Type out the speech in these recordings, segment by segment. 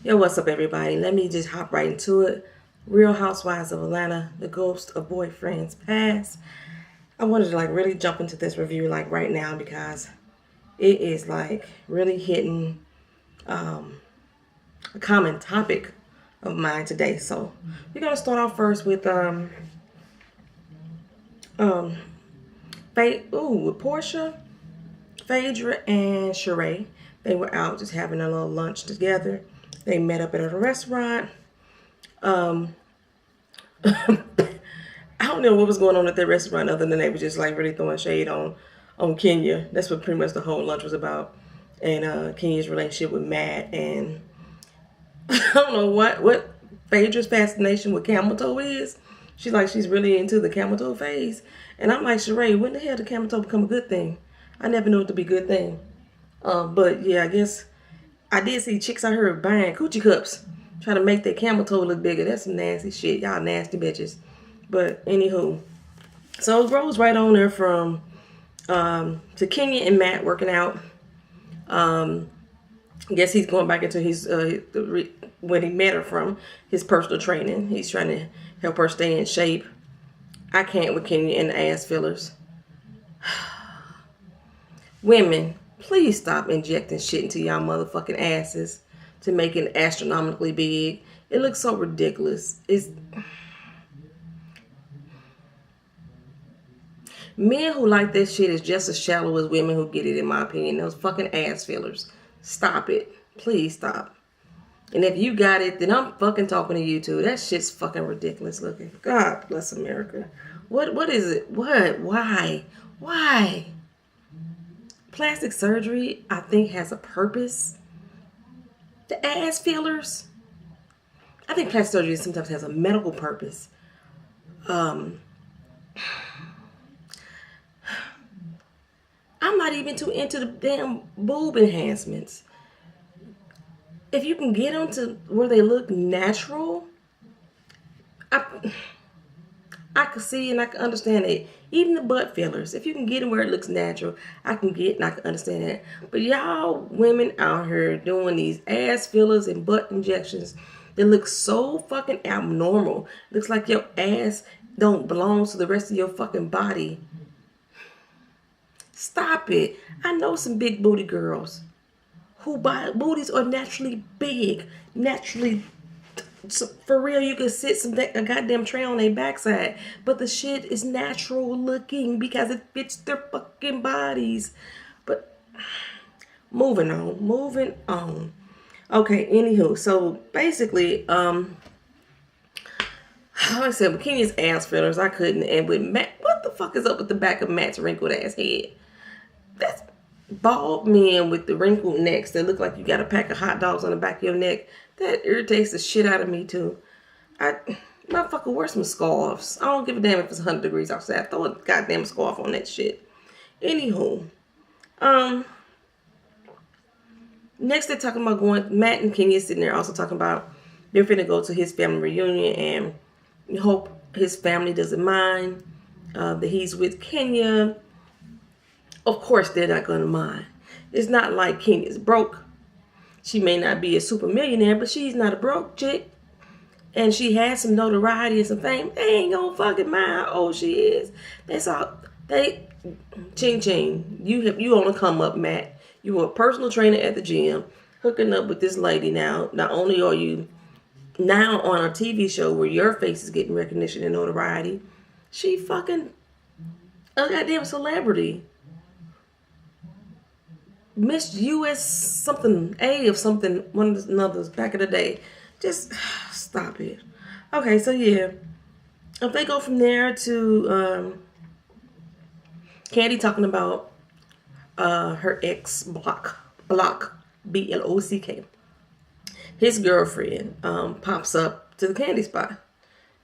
Yo, what's up, everybody? Let me just hop right into it. Real Housewives of Atlanta, the ghost of boyfriends past. I wanted to really jump into this review right now because it is really hitting a common topic of mine today. So we're gonna start off first with Porsha, Phaedra, and Shereé. They were out just having a little lunch together. They met up at a restaurant. I don't know what was going on at the restaurant other than they were just really throwing shade on Kenya. That's what pretty much the whole lunch was about. And Kenya's relationship with Matt. And I don't know what Phaedra's fascination with camel toe is. She's really into the camel toe phase. And I'm like, Shereé, when the hell did camel toe become a good thing? I never knew it to be a good thing. But yeah, I guess I did see chicks out here buying coochie cups, trying to make their camel toe look bigger. That's some nasty shit. Y'all nasty bitches. But anywho, so it rolls right on there from to Kenya and Matt working out. I guess he's going back into his when he met her from, his personal training. He's trying to help her stay in shape. I can't with Kenya and the ass fillers. Women, please stop injecting shit into y'all motherfucking asses to make it astronomically big. It looks so ridiculous. Men who like this shit is just as shallow as women who get it, in my opinion. Those fucking ass fillers. Stop it. Please stop. And if you got it, then I'm fucking talking to you too. That shit's fucking ridiculous looking. God bless America. What is it? What? Why? Why? Plastic surgery, I think, has a purpose. The ass fillers, I think plastic surgery sometimes has a medical purpose. I'm not even too into the damn boob enhancements. If you can get them to where they look natural, I can see and I can understand it. Even the butt fillers, if you can get them where it looks natural, I can get and I can understand that. But y'all women out here doing these ass fillers and butt injections that look so fucking abnormal. Looks like your ass don't belong to the rest of your fucking body. Stop it. I know some big booty girls who booties are naturally big, naturally. So for real, you can sit a goddamn tray on their backside, but the shit is natural looking because it fits their fucking bodies. But moving on. Okay, anywho, so basically, like I said, with Kenya's ass fillers, I couldn't, and with Matt, what the fuck is up with the back of Matt's wrinkled ass head? That's bald men with the wrinkled necks that look like you got a pack of hot dogs on the back of your neck. That irritates the shit out of me too. Motherfucker, wear some scarves. I don't give a damn if it's 100 degrees outside. Throw a goddamn scarf on that shit. Anywho, next they're talking about Matt and Kenya sitting there also talking about they're finna go to his family reunion and hope his family doesn't mind that he's with Kenya. Of course they're not gonna mind. It's not like Kenya's broke. She may not be a super millionaire, but she's not a broke chick. And she has some notoriety and some fame. They ain't gonna fucking mind how old she is. That's all. Ching ching. You on a come up, Matt. You were a personal trainer at the gym, hooking up with this lady now. Not only are you now on a TV show where your face is getting recognition and notoriety, she fucking a goddamn celebrity. Miss US something, A of something, one of another's back in the day. Just stop it. Okay, so yeah. If they go from there to Kandi talking about her ex Block, B-L-O-C-K. His girlfriend pops up to the Kandi spot.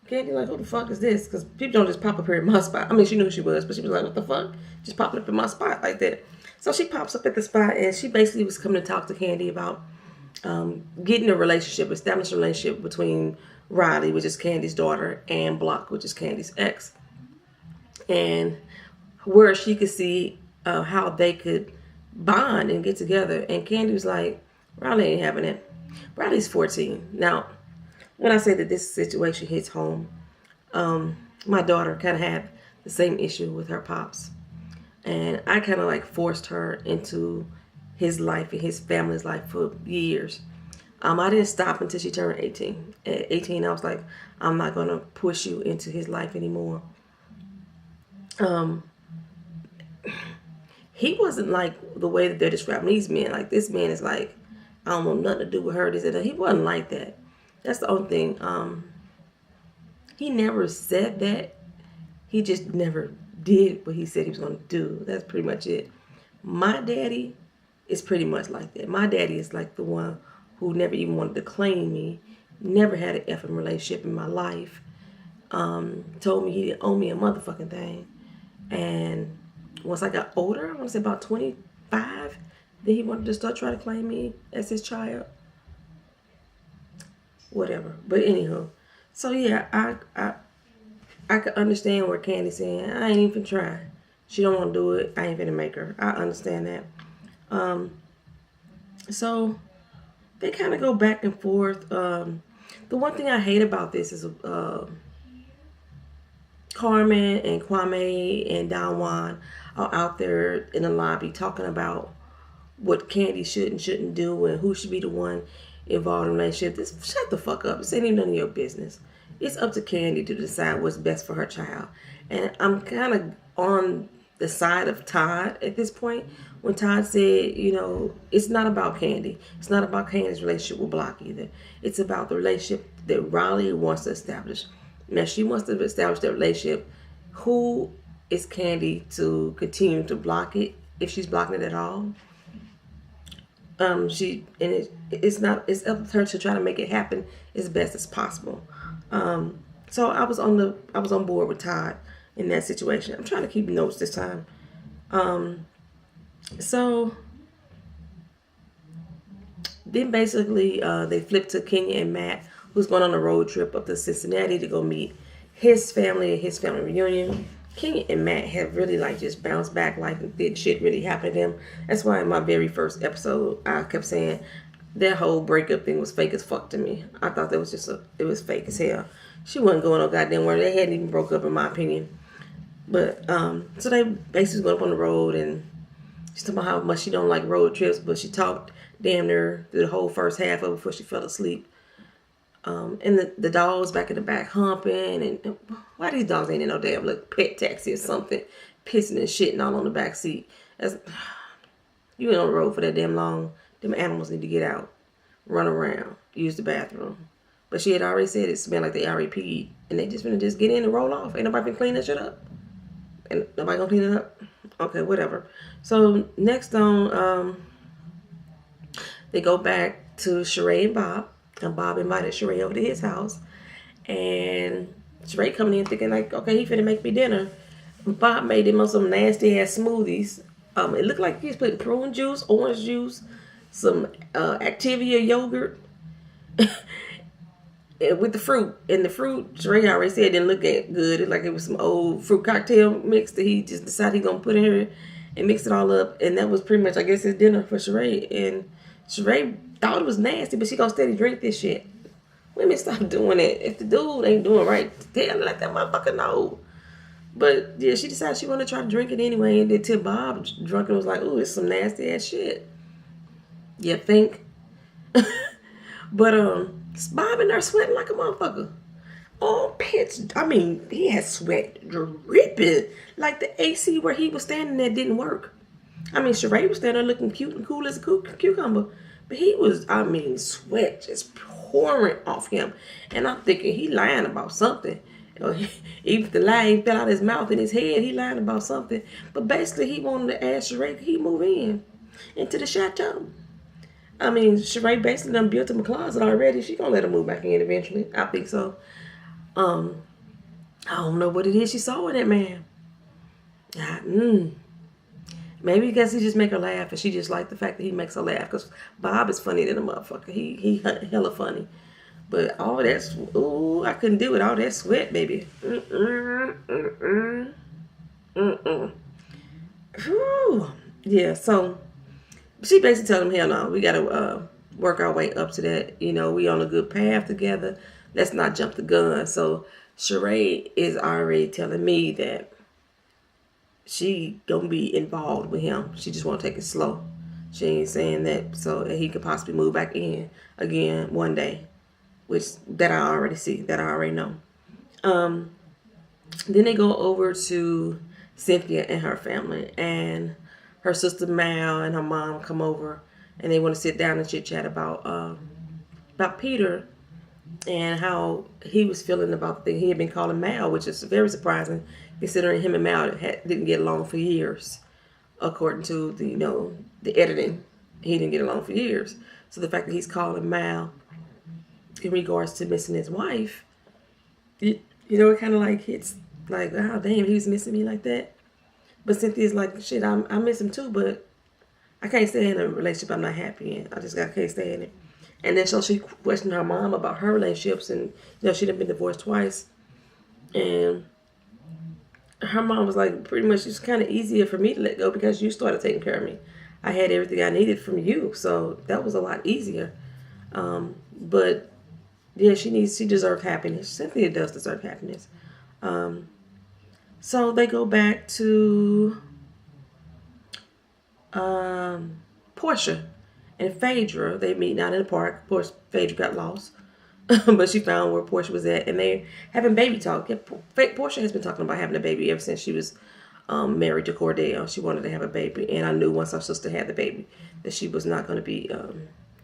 Kandi like, who the fuck is this? Because people don't just pop up here in my spot. I mean, she knew who she was, but she was like, what the fuck? Just popping up in my spot like that. So she pops up at the spot, and she basically was coming to talk to Kandi about getting a relationship, establishing a relationship between Riley, which is Kandi's daughter, and Block, which is Kandi's ex. And where she could see how they could bond and get together. And Kandi was like, Riley ain't having it. Riley's 14. Now, when I say that this situation hits home, my daughter kind of had the same issue with her pops. And I kind of like forced her into his life and his family's life for years. I didn't stop until she turned 18. At 18, I was like, I'm not going to push you into his life anymore. He wasn't like the way that they're describing these men. Like, this man is like, I don't want nothing to do with her. This and that. He wasn't like that. That's the only thing. He never said that. He just never did what he said he was going to do. That's pretty much it. My daddy is pretty much like that. My daddy is like the one who never even wanted to claim me. Never had an effing relationship in my life. Told me he didn't owe me a motherfucking thing. And once I got older, I want to say about 25, then he wanted to start trying to claim me as his child. Whatever. But anywho, so yeah, I could understand where Kandi's saying, I ain't even try. She don't want to do it. I ain't finna make her. I understand that. So they kind of go back and forth. The one thing I hate about this is Carmen and Kwame and Don Juan are out there in the lobby talking about what Kandi should and shouldn't do and who should be the one involved in a relationship. Shut the fuck up. This ain't even none of your business. It's up to Kandi to decide what's best for her child. And I'm kind of on the side of Todd at this point. When Todd said, you know, it's not about Kandi. It's not about Kandi's relationship with Block either. It's about the relationship that Riley wants to establish. Now, she wants to establish that relationship. Who is Kandi to continue to block it, if she's blocking it at all? It's up to her to try to make it happen as best as possible. So I was on board with Todd in that situation. I'm trying to keep notes this time. So then basically they flipped to Kenya and Matt, who's going on a road trip up to Cincinnati to go meet his family at his family reunion. Kenya and Matt have really like just bounced back like did shit really happen to them. That's why in my very first episode I kept saying that whole breakup thing was fake as fuck to me. I thought that was it was fake as hell. She wasn't going no goddamn where. They hadn't even broke up in my opinion. But so they basically went up on the road and she's talking about how much she don't like road trips, but she talked damn near through the whole first half of it before she fell asleep. And the dogs back in the back humping, and why these dogs ain't in no damn little pet taxi or something, pissing and shitting all on the back seat. You ain't on the road for that damn long. Them animals need to get out, run around, use the bathroom. But she had already said it smelled like they already peed, and they just gonna just get in and roll off. Ain't nobody gonna clean that shit up. And nobody gonna clean it up. Okay, whatever. So next on, they go back to Shereé and Bob. And Bob invited Shereé over to his house. And Shereé coming in thinking like, okay, he finna make me dinner. Bob made him some nasty ass smoothies. It looked like he was putting prune juice, orange juice, some Activia yogurt with the fruit. And the fruit, Shereé already said, didn't look good. It like it was some old fruit cocktail mix that he just decided he gonna put in here and mix it all up. And that was pretty much, I guess, his dinner for Shereé. And Shereé thought it was nasty, but she gonna steady drink this shit. Women, stop doing it. If the dude ain't doing right, tell her let that motherfucker know. But yeah, she decided she wanted to try to drink it anyway. And then till Bob drunk and was like, ooh, it's some nasty ass shit. You think? But Bob in there sweating like a motherfucker. All pitch. I mean, he had sweat dripping. Like the AC where he was standing there didn't work. I mean, Shereé was standing there looking cute and cool as a cucumber. But he was, I mean, sweat just pouring off him. And I'm thinking he lying about something. Even if the lie fell out his mouth and his head, he lying about something. But basically, he wanted to ask Shereé, could he move into the chateau? I mean, Shereé basically done built him a closet already. She gonna let him move back in eventually. I think so. I don't know what it is she saw in that man. Maybe because he just make her laugh, and she just like the fact that he makes her laugh. Because Bob is funny than a motherfucker. He hella funny. But all that, ooh, I couldn't do it. All that sweat, baby. Whew. Yeah, so she basically told him, hell no, we gotta work our way up to that. You know, we on a good path together. Let's not jump the gun. So Shereé is already telling me that she gonna be involved with him. She just want to take it slow. She ain't saying that so that he could possibly move back in again one day, which that I already see, that I already know. Then they go over to Cynthia and her family, and her sister Mal and her mom come over, and they want to sit down and chit chat about Peter and how he was feeling about the thing. He had been calling Mal, which is very surprising, considering him and Mal didn't get along for years, according to the editing. He didn't get along for years. So the fact that he's calling Mal in regards to missing his wife, it kind of like hits like, oh damn, he's missing me like that. But Cynthia's like, shit, I miss him too, but I can't stay in a relationship I'm not happy in. I can't stay in it. And then so she questioned her mom about her relationships, and she'd have been divorced twice. And her mom was like, pretty much, it's kind of easier for me to let go because you started taking care of me. I had everything I needed from you, so that was a lot easier. But yeah, she deserved happiness. Cynthia does deserve happiness. So they go back to Porsha and Phaedra. They meet down in the park. Of course, Phaedra got lost, but she found where Porsha was at, and they having baby talk. Yeah, Porsha has been talking about having a baby ever since she was married to Cordell. She wanted to have a baby, and I knew once our sister had the baby that she was not going to be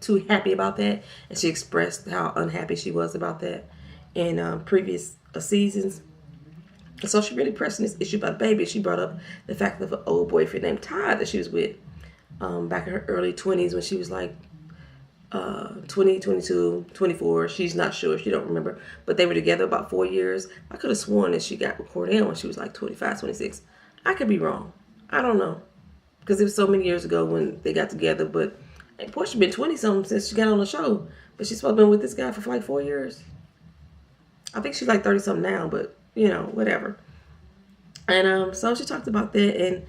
too happy about that, and she expressed how unhappy she was about that in previous seasons. So she really pressing this issue about the baby. She brought up the fact of an old boyfriend named Todd that she was with back in her early 20s when she was like 20, 22, 24. She's not sure. She don't remember. But they were together about 4 years. I could have sworn that she got with Cordell when she was like 25, 26. I could be wrong. I don't know. Because it was so many years ago when they got together. But Porsha been 20-something since she got on the show. But she's supposed to be with this guy for like 4 years. I think she's like 30-something now, but whatever. And so she talked about that, and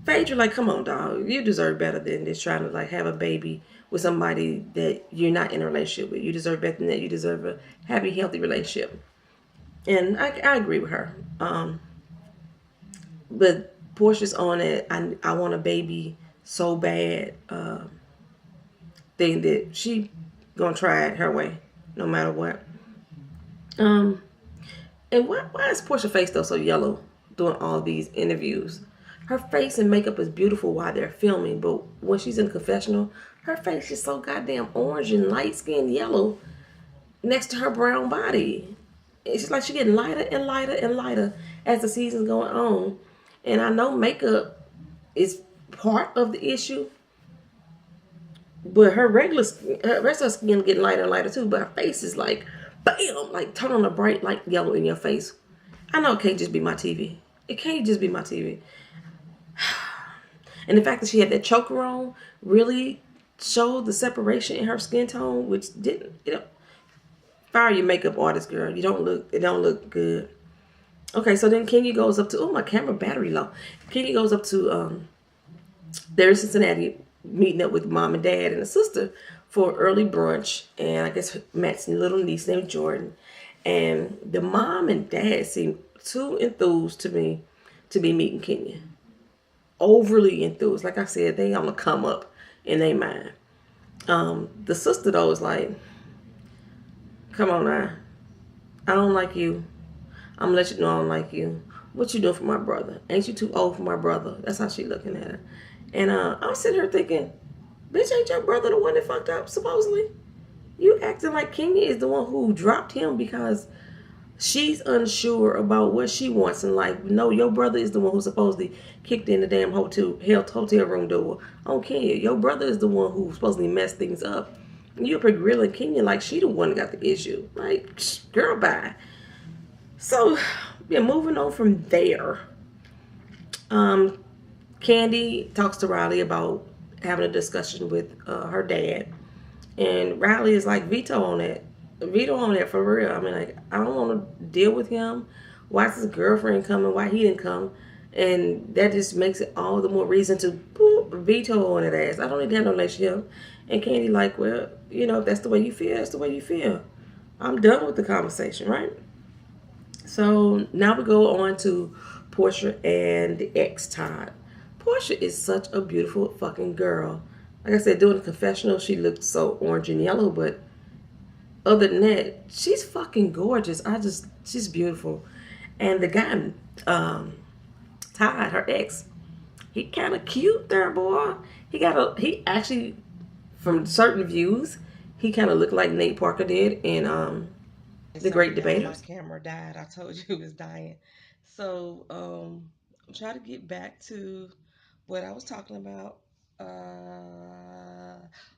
Phaedra like, come on, dog, you deserve better than this, trying to like have a baby with somebody that you're not in a relationship with. You deserve better than that. You deserve a happy, healthy relationship. And I agree with her. But Porsha's on it. I want a baby so bad thing that she gonna try it her way, no matter what. And why is Porsha's face though so yellow doing all these interviews? Her face and makeup is beautiful while they're filming, but when she's in the confessional, her face is so goddamn orange and light skinned yellow next to her brown body. It's just like she's getting lighter and lighter and lighter as the season's going on. And I know makeup is part of the issue, but her rest of her skin getting lighter and lighter too, but her face is like, bam, like turn on a bright light yellow in your face. I know it can't just be my TV. It can't just be my TV. And the fact that she had that choker on really showed the separation in her skin tone, which didn't, fire your makeup artist, girl. It don't look good. Okay, so then Kenya goes up to, oh, my camera battery low. Kenya goes up to, they're in Cincinnati meeting up with mom and dad and a sister for early brunch, and I guess Matt's little niece named Jordan. And the mom and dad seem too enthused to me to be meeting Kenya. Overly enthused. Like I said, they on the come up in their mind. The sister though is like, come on now, I don't like you. I'm gonna let you know I don't like you. What you doing for my brother? Ain't you too old for my brother? That's how she looking at her. And I'm sitting here thinking, bitch, ain't your brother the one that fucked up, supposedly? You acting like Kenya is the one who dropped him because she's unsure about what she wants in life. No, your brother is the one who supposedly kicked in the damn hotel room door on Kenya. Your brother is the one who supposedly messed things up. And you're grilling Kenya like she the one that got the issue. Like, girl, bye. So, yeah, moving on from there. Kandi talks to Riley about having a discussion with her dad. And Riley is like, veto on that. Veto on that for real. I mean, like, I don't want to deal with him. Why is his girlfriend coming? Why he didn't come? And that just makes it all the more reason to veto on that ass. I don't need to have no relationship. And Kandi like, well, if that's the way you feel, that's the way you feel. I'm done with the conversation, right? So now we go on to Porsha and the ex Todd. Porsha is such a beautiful fucking girl. Like I said, doing the confessional, she looked so orange and yellow, but other than that, she's fucking gorgeous. She's beautiful. And the guy, um, Todd, her ex, he kind of cute there, boy. He actually, from certain views, he kind of looked like Nate Parker did in The Great Debaters. My camera died. I told you it was dying. So I'm trying to get back to what I was talking about.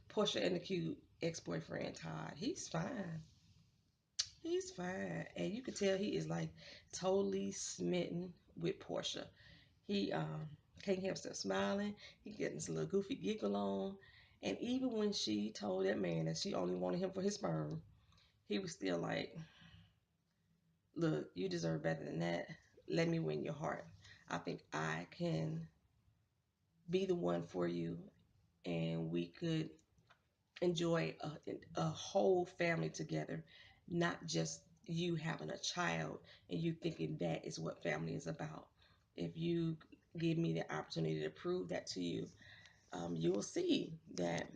Portia and the cute ex-boyfriend Todd. He's fine. He's fine, and you can tell he is like totally smitten with Portia. He can't help stop smiling. He getting this little goofy giggle on, and even when she told that man that she only wanted him for his sperm, he was still like, "Look, you deserve better than that. Let me win your heart. I think I can be the one for you, and we could enjoy a whole family together, not just you having a child and you thinking that is what family is about. If you give me the opportunity to prove that to you, you will see that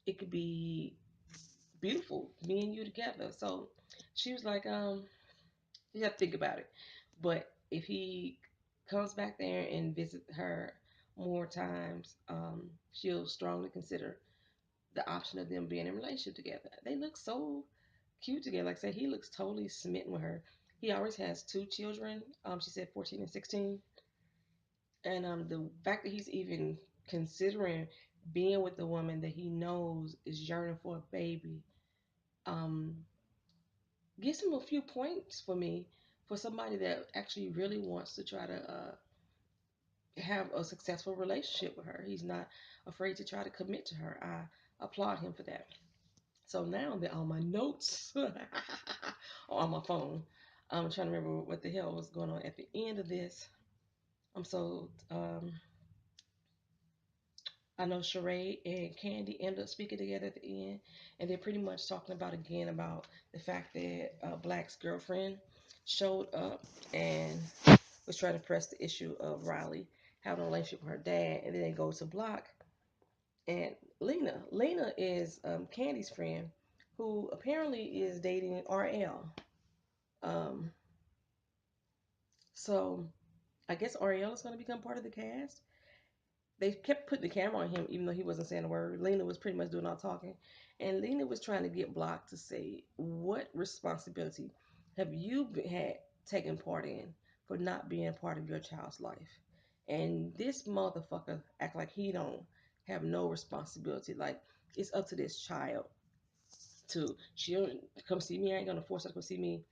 it could be beautiful, me and you together." So she was like, you have to think about it. But if he comes back there and visit her more times, she'll strongly consider the option of them being in a relationship together. They look so cute together. Like I said, he looks totally smitten with her. He always has two children. She said 14 and 16. And the fact that he's even considering being with the woman that he knows is yearning for a baby um, gives him a few points for me for somebody that actually really wants to try to have a successful relationship with her. He's not afraid to try to commit to her. I applaud him for that. So now that all my notes on my phone, I'm trying to remember what the hell was going on at the end of this. So I know Shereé and Kandi ended up speaking together at the end, and they're pretty much talking about again about the fact that Black's girlfriend showed up and was trying to press the issue of Riley having a relationship with her dad, and then they go to Block and Lena. Lena is Kandi's friend, who apparently is dating RL. Um, so I guess Ariel is going to become part of the cast. They kept putting the camera on him, even though he wasn't saying a word. Lena was pretty much doing all talking, and Lena was trying to get Block to say, "What responsibility have you had taken part in for not being part of your child's life?" And this motherfucker act like he don't have no responsibility. Like it's up to this child to she'll come see me. I ain't gonna force her to come see me.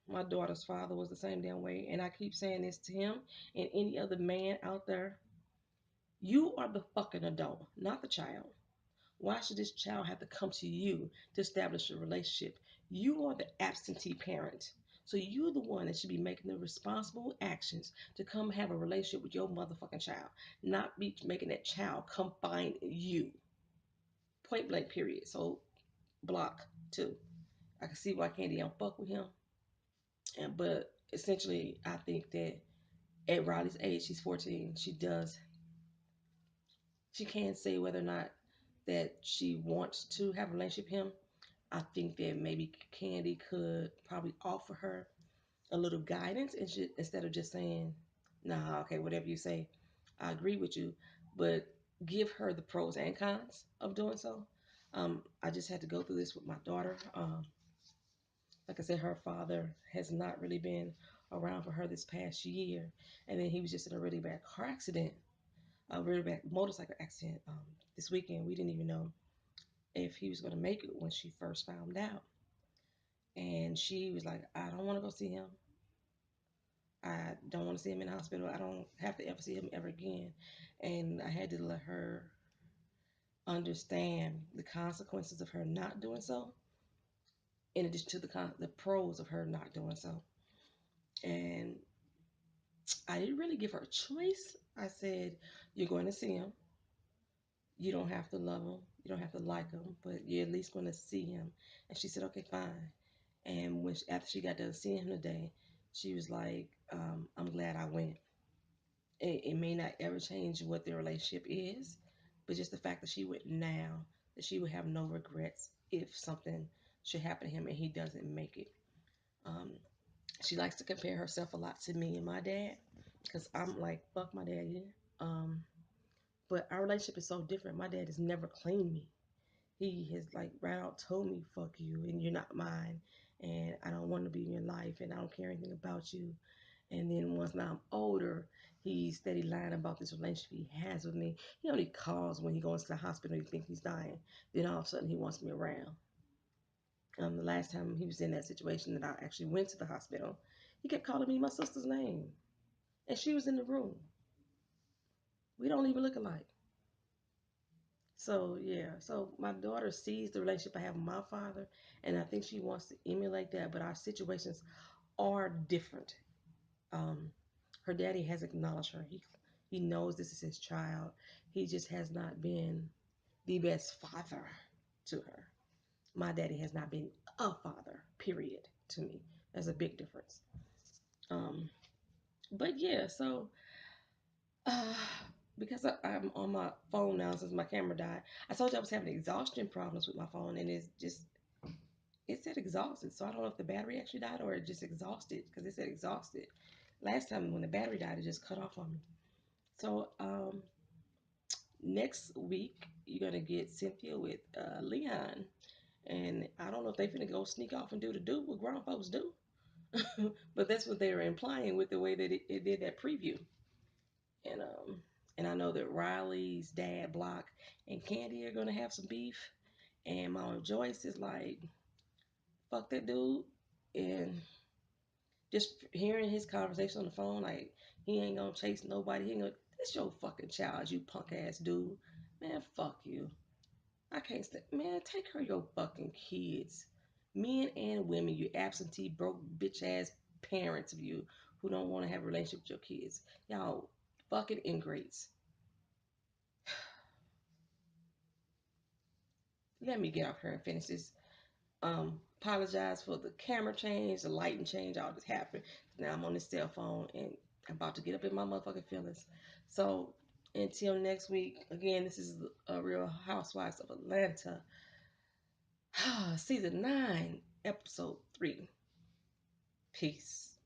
My daughter's father was the same damn way. And I keep saying this to him and any other man out there. You are the fucking adult, not the child. Why should this child have to come to you to establish a relationship? You are the absentee parent. So you're the one that should be making the responsible actions to come have a relationship with your motherfucking child, not be making that child come find you. Point blank, period. So Block too. I can see why Kandi don't fuck with him. But essentially, I think that at Riley's age, she's 14, she can say whether or not that she wants to have a relationship with him. I think that maybe Kandi could probably offer her a little guidance instead of just saying, nah, okay, whatever you say, I agree with you, but give her the pros and cons of doing so. I just had to go through this with my daughter. Like I said, her father has not really been around for her this past year. And then he was just in a really bad car accident, a really bad motorcycle accident this weekend. We didn't even know if he was going to make it when she first found out. And she was like, I don't want to go see him. I don't want to see him in the hospital. I don't have to ever see him ever again. And I had to let her understand the consequences of her not doing so, in addition to the pros of her not doing so. And I didn't really give her a choice. I said, you're going to see him. You don't have to love him. You don't have to like him, but you're at least going to see him. And she said, okay, fine. And after she got done seeing him today, she was like, I'm glad I went. It may not ever change what their relationship is, but just the fact that she went now, that she would have no regrets if something should happen to him and he doesn't make it. Um, she likes to compare herself a lot to me and my dad because I'm like, fuck my daddy. But our relationship is so different. My dad has never claimed me. He has like right out told me, fuck you, and you're not mine, and I don't want to be in your life, and I don't care anything about you. And then once now I'm older, he's steady lying about this relationship he has with me. He only calls when he goes to the hospital, he thinks he's dying. Then all of a sudden he wants me around. The last time he was in that situation that I actually went to the hospital, he kept calling me my sister's name. And she was in the room. We don't even look alike. So yeah, so my daughter sees the relationship I have with my father, and I think she wants to emulate that. But our situations are different. Um, her daddy has acknowledged her. He knows this is his child. He just has not been the best father to her. My daddy has not been a father. Period. To me, there's a big difference. Um, but yeah, so because I'm on my phone now since my camera died. I told you I was having exhaustion problems with my phone, and it said exhausted. So I don't know if the battery actually died or it just exhausted because it said exhausted. Last time when the battery died, it just cut off on me. So next week you're gonna get Cynthia with Leon, and I don't know if they finna go sneak off and do what grown folks do, but that's what they were implying with the way that it did that preview. And I know that Riley's dad, Block, and Kandi are gonna have some beef. And Mama Joyce is like, fuck that dude. And just hearing his conversation on the phone, like he ain't gonna chase nobody. He ain't gonna. This your fucking child, you punk ass dude. Man, fuck you. I can't stand. Man, take her your fucking kids, men and women. You absentee, broke, bitch ass parents of you who don't want to have a relationship with your kids. Y'all fucking ingrates. Let me get off here and finish this. Apologize for the camera change, the lighting change, all this happened. Now I'm on this cell phone and I'm about to get up in my motherfucking feelings. So until next week, again, this is a Real Housewives of Atlanta, season 9, episode 3. Peace.